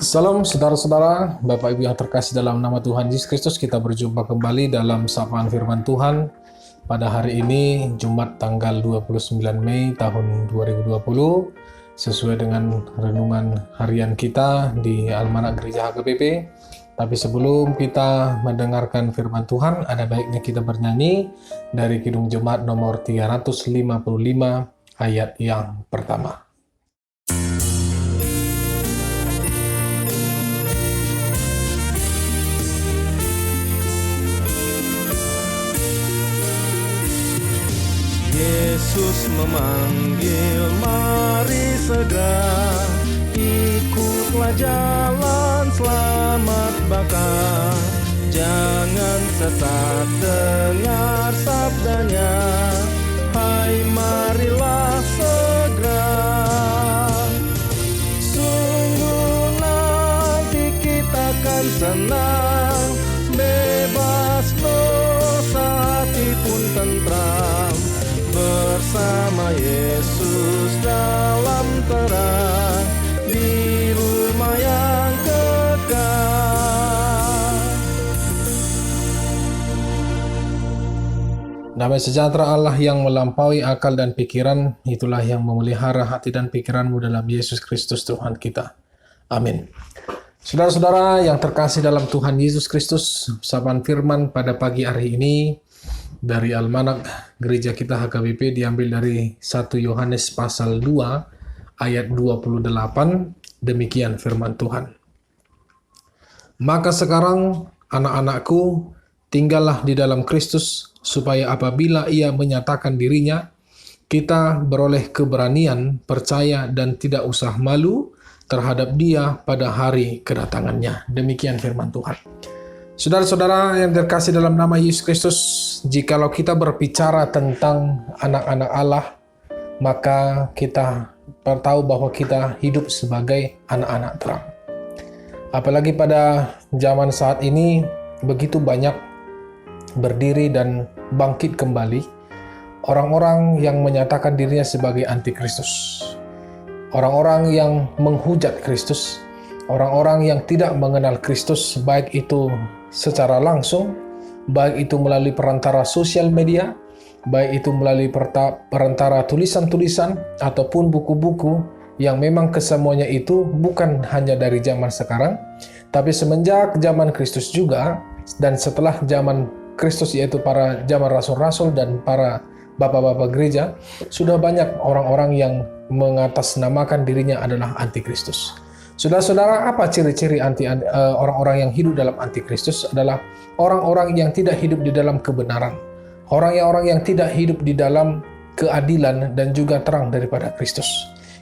Salam saudara-saudara, Bapak Ibu yang terkasih dalam nama Tuhan Yesus Kristus. Kita berjumpa kembali dalam sapaan firman Tuhan pada hari ini, Jumat tanggal 29 Mei tahun 2020, sesuai dengan renungan harian kita di Almanak Gereja HKBP. Tapi sebelum kita mendengarkan firman Tuhan, ada baiknya kita bernyanyi dari Kidung Jemaat nomor 355 ayat yang pertama. Yesus memanggil, mari segera ikutlah jalan selamat baka. Jangan sesat, dengar sabdanya, hai marilah segera. Sungguh nanti kita akan senang, bebas dosa, hati pun tentram, bersama Yesus dalam terang di rumah yang kekal. Damai sejahtera Allah yang melampaui akal dan pikiran, itulah yang memelihara hati dan pikiranmu dalam Yesus Kristus Tuhan kita. Amin. Saudara-saudara yang terkasih dalam Tuhan Yesus Kristus, sapaan firman pada pagi hari ini dari Almanak Gereja kita HKBP diambil dari 1 Yohanes pasal 2 ayat 28. Demikian firman Tuhan. Maka sekarang anak-anakku, tinggallah di dalam Kristus, supaya apabila ia menyatakan dirinya, kita beroleh keberanian, percaya dan tidak usah malu terhadap dia pada hari kedatangannya. Demikian firman Tuhan. Saudara-saudara yang terkasih dalam nama Yesus Kristus, jikalau kita berbicara tentang anak-anak Allah, maka kita tahu bahwa kita hidup sebagai anak-anak terang. Apalagi pada zaman saat ini, begitu banyak berdiri dan bangkit kembali orang-orang yang menyatakan dirinya sebagai anti-Kristus. Orang-orang yang menghujat Kristus, orang-orang yang tidak mengenal Kristus, baik itu secara langsung, baik itu melalui perantara sosial media, baik itu melalui perantara tulisan-tulisan ataupun buku-buku, yang memang kesemuanya itu bukan hanya dari zaman sekarang, tapi semenjak zaman Kristus juga, dan setelah zaman Kristus, yaitu para zaman rasul-rasul dan para bapak-bapak gereja, sudah banyak orang-orang yang mengatasnamakan dirinya adalah anti-Kristus. Saudara-saudara, apa ciri-ciri orang-orang yang hidup dalam antikristus? Adalah orang-orang yang tidak hidup di dalam kebenaran, orang yang tidak hidup di dalam keadilan dan juga terang daripada Kristus.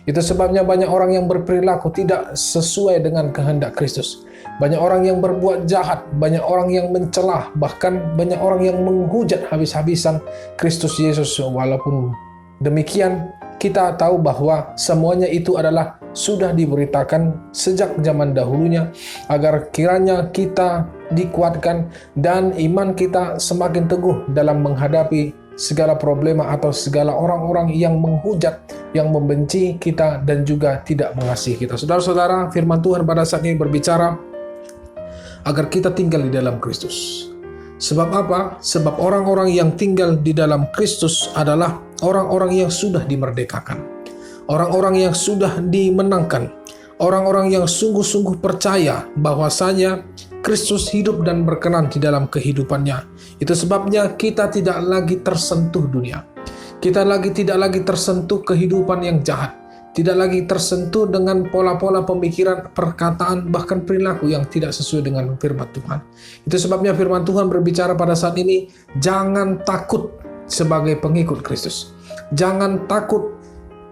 Itu sebabnya banyak orang yang berperilaku tidak sesuai dengan kehendak Kristus. Banyak orang yang berbuat jahat, banyak orang yang mencelah, bahkan banyak orang yang menghujat habis-habisan Kristus Yesus. Walaupun demikian, kita tahu bahwa semuanya itu adalah sudah diberitakan sejak zaman dahulunya, agar kiranya kita dikuatkan dan iman kita semakin teguh dalam menghadapi segala problema atau segala orang-orang yang menghujat, yang membenci kita dan juga tidak mengasihi kita. Saudara-saudara, firman Tuhan pada saat ini berbicara agar kita tinggal di dalam Kristus. Sebab apa? Sebab orang-orang yang tinggal di dalam Kristus adalah orang-orang yang sudah dimerdekakan, orang-orang yang sudah dimenangkan, orang-orang yang sungguh-sungguh percaya bahwasanya Kristus hidup dan berkenan di dalam kehidupannya. Itu sebabnya kita tidak lagi tersentuh dunia. Kita tidak lagi tersentuh kehidupan yang jahat. Tidak lagi tersentuh dengan pola-pola pemikiran, perkataan, bahkan perilaku yang tidak sesuai dengan firman Tuhan. Itu sebabnya firman Tuhan berbicara pada saat ini, jangan takut sebagai pengikut Kristus. Jangan takut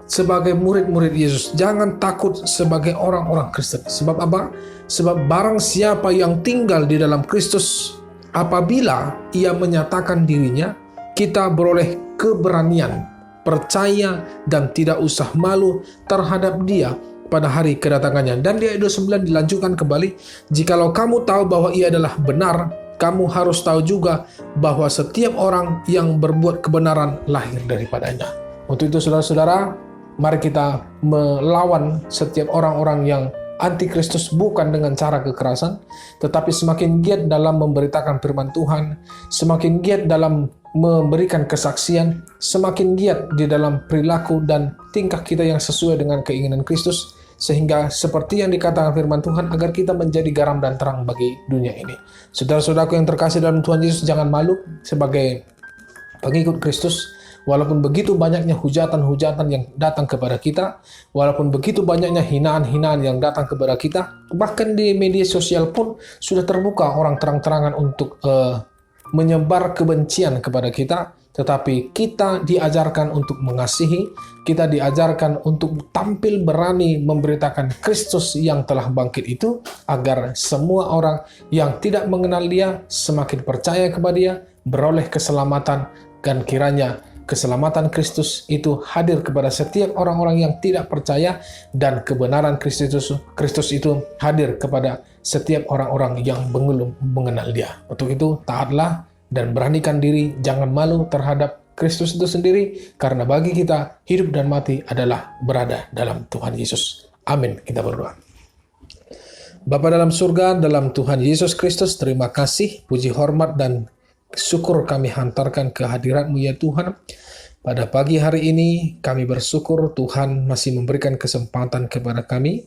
sebagai murid-murid Yesus. Jangan takut sebagai orang-orang Kristen. Sebab apa? Sebab barang siapa yang tinggal di dalam Kristus, apabila ia menyatakan dirinya, kita beroleh keberanian, percaya dan tidak usah malu terhadap dia pada hari kedatangannya. Dan di ayat 29 dilanjutkan kembali, jikalau kamu tahu bahwa ia adalah benar, kamu harus tahu juga bahwa setiap orang yang berbuat kebenaran lahir daripadanya. Untuk itu saudara-saudara, mari kita melawan setiap orang-orang yang antikristus bukan dengan cara kekerasan, tetapi semakin giat dalam memberitakan firman Tuhan, semakin giat dalam memberikan kesaksian, semakin giat di dalam perilaku dan tingkah kita yang sesuai dengan keinginan Kristus, sehingga seperti yang dikatakan firman Tuhan, agar kita menjadi garam dan terang bagi dunia ini. Saudara-saudaraku yang terkasih dalam Tuhan Yesus, jangan malu sebagai pengikut Kristus. Walaupun begitu banyaknya hujatan-hujatan yang datang kepada kita, walaupun begitu banyaknya hinaan-hinaan yang datang kepada kita, bahkan di media sosial pun sudah terbuka orang terang-terangan untuk menyebar kebencian kepada kita, tetapi kita diajarkan untuk mengasihi, kita diajarkan untuk tampil berani memberitakan Kristus yang telah bangkit itu, agar semua orang yang tidak mengenal Dia semakin percaya kepada Dia, beroleh keselamatan, dan kiranya keselamatan Kristus itu hadir kepada setiap orang-orang yang tidak percaya, dan kebenaran Kristus itu hadir kepada setiap orang-orang yang belum mengenal Dia. Untuk itu, taatlah dan beranikan diri, jangan malu terhadap Kristus itu sendiri, karena bagi kita hidup dan mati adalah berada dalam Tuhan Yesus. Amin. Kita berdoa. Bapa dalam surga, dalam Tuhan Yesus Kristus, terima kasih, puji, hormat, dan syukur kami hantarkan kehadirat-Mu ya Tuhan. Pada pagi hari ini kami bersyukur Tuhan masih memberikan kesempatan kepada kami.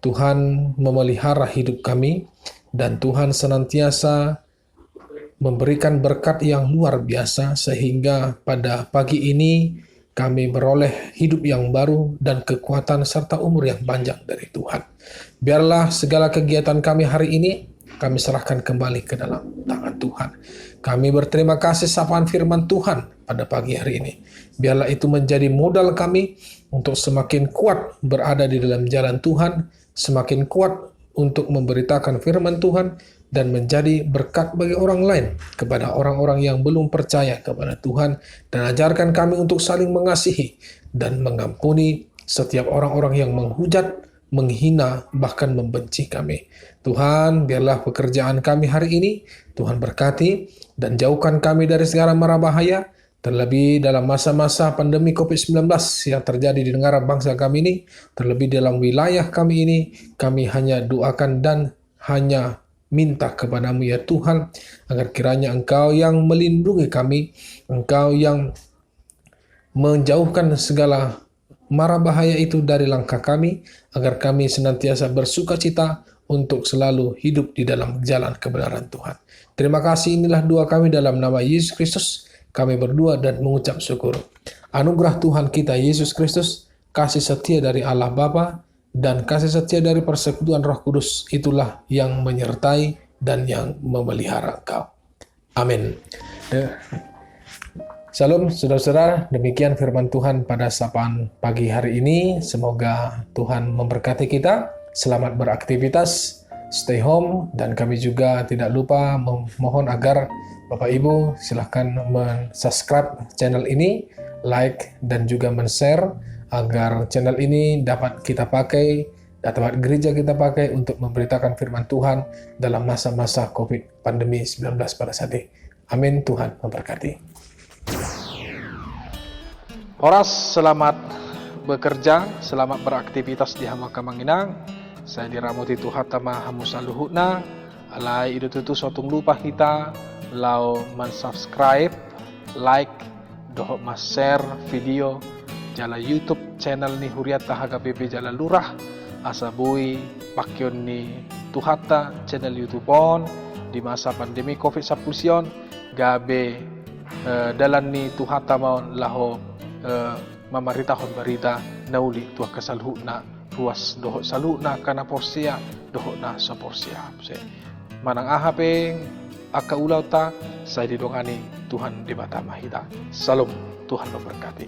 Tuhan memelihara hidup kami, dan Tuhan senantiasa memberikan berkat yang luar biasa, sehingga pada pagi ini kami beroleh hidup yang baru dan kekuatan serta umur yang panjang dari Tuhan. Biarlah segala kegiatan kami hari ini kami serahkan kembali ke dalam tangan Tuhan. Kami berterima kasih sapaan firman Tuhan pada pagi hari ini. Biarlah itu menjadi modal kami untuk semakin kuat berada di dalam jalan Tuhan, semakin kuat untuk memberitakan firman Tuhan, dan menjadi berkat bagi orang lain, kepada orang-orang yang belum percaya kepada Tuhan, dan ajarkan kami untuk saling mengasihi dan mengampuni setiap orang-orang yang menghujat, menghina, bahkan membenci kami. Tuhan, biarlah pekerjaan kami hari ini Tuhan berkati, dan jauhkan kami dari segala mara bahaya, terlebih dalam masa-masa pandemi COVID-19 yang terjadi di negara bangsa kami ini, terlebih dalam wilayah kami ini. Kami hanya doakan dan hanya minta kepadamu ya Tuhan, agar kiranya Engkau yang melindungi kami, Engkau yang menjauhkan segala mara bahaya itu dari langkah kami, agar kami senantiasa bersuka cita untuk selalu hidup di dalam jalan kebenaran Tuhan. Terima kasih, inilah doa kami dalam nama Yesus Kristus. Kami berdoa dan mengucap syukur. Anugerah Tuhan kita Yesus Kristus, kasih setia dari Allah Bapa, dan kasih setia dari persekutuan Roh Kudus, itulah yang menyertai dan yang memelihara engkau. Amin. Salam saudara-saudara, demikian firman Tuhan pada sapaan pagi hari ini. Semoga Tuhan memberkati kita. Selamat beraktivitas, stay home, dan kami juga tidak lupa memohon agar Bapak Ibu silahkan subscribe channel ini, like, dan juga share, agar channel ini dapat kita pakai, dapat gereja kita pakai untuk memberitakan firman Tuhan dalam masa-masa COVID pandemi 19 pada saat ini. Amin. Tuhan memberkati. Horas, selamat bekerja, selamat beraktivitas di Hama Kamanginang. Saya diramuti Tuhan tama hamusa luhutna, alai idu tutu sotung lupa kita, lau subscribe, like, dohok mas share video jala YouTube channel ni Huriat Tahaga BP Jala Lurah, asabui pakyon ni Tuhata channel YouTube on di masa pandemi COVID-19 gabe dalan ni Tuhata maun laho mamaritahon barita nauli tuah kasalhuna ruas dohok saluna kana porsia dohok na sa porsia se manang ahapeng aka ulaw ta sa didongani Tuhan di bata mahita. Salam, Tuhan memberkati.